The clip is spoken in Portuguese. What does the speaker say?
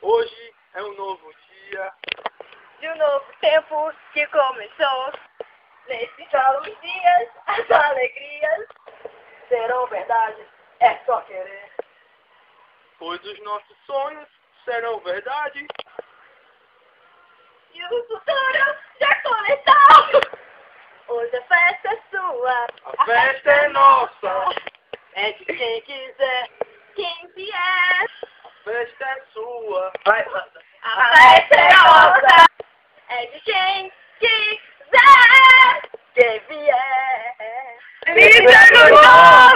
Hoje é um novo dia de um novo tempo que começou. Nesses solos dias, as alegrias serão verdade, é só querer. pois os nossos sonhos serão verdade. E o futuro já começou. Hoje a festa é sua, A festa é nossa, é de quem quiser, quem vier. a festa é sua. Vai, Wanda. A festa é nossa, é de quem quiser, quem vier. Feliz Ano Novo!